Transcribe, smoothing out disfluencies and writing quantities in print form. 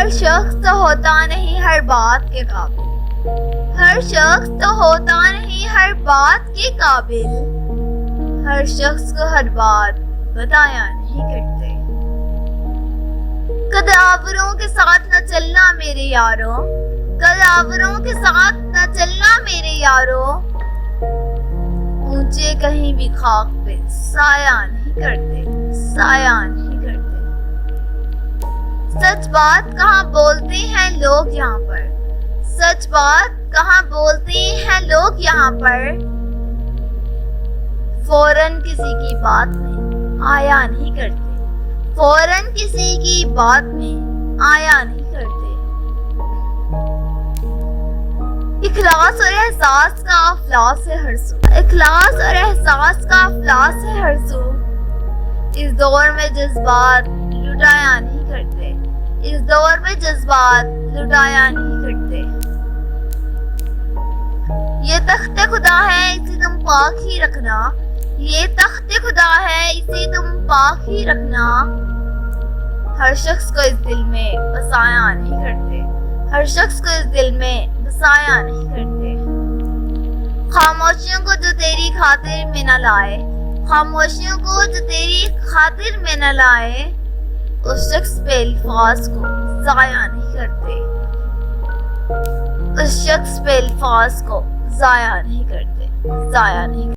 ہر شخص تو ہوتا نہیں ہر بات کے قابل، ہر شخص تو ہوتا نہیں ہر بات کے قابل، ہر شخص کو ہر بات بتایا نہیں کرتے۔ قداوروں کے ساتھ نہ چلنا میرے یارو، قداوروں کے ساتھ نہ چلنا میرے یارو، اونچے کہیں بھی خاک پہ سایہ نہیں کرتے، سایہ نہیں کرتے۔ سچ بات کہاں بولتے ہیں لوگ یہاں پر، سچ بات کہاں بولتے ہیں لوگ یہاں پر، فوراً کسی کی بات میں آیا نہیں کرتے، فوراً کسی کی بات میں آیا نہیں کرتے۔ اخلاص اور احساس کا افلاس ہے ہر سو، اخلاص اور احساس کا افلاس ہے ہر سو، اس دور میں جذبات لٹایا نہیں کرتے، اس دور میں جذبات لٹایا نہیں کرتے۔ یہ تخت خدا ہے اسے تم پاک ہی رکھنا، یہ تخت خدا ہے اسے تم پاک ہی رکھنا، ہر شخص کو اس دل میں بسایا نہیں کرتے، ہر شخص کو اس دل میں بسایا نہیں کرتے۔ خاموشیوں کو جو تیری خاطر میں نہ لائے، خاموشیوں کو جو تیری خاطر میں نہ لائے، اس شخص پہ الفاظ کو ضائع نہیں کرتے، اس شخص پہ الفاظ کو ضائع نہیں کرتے، ضائع نہیں کرتے۔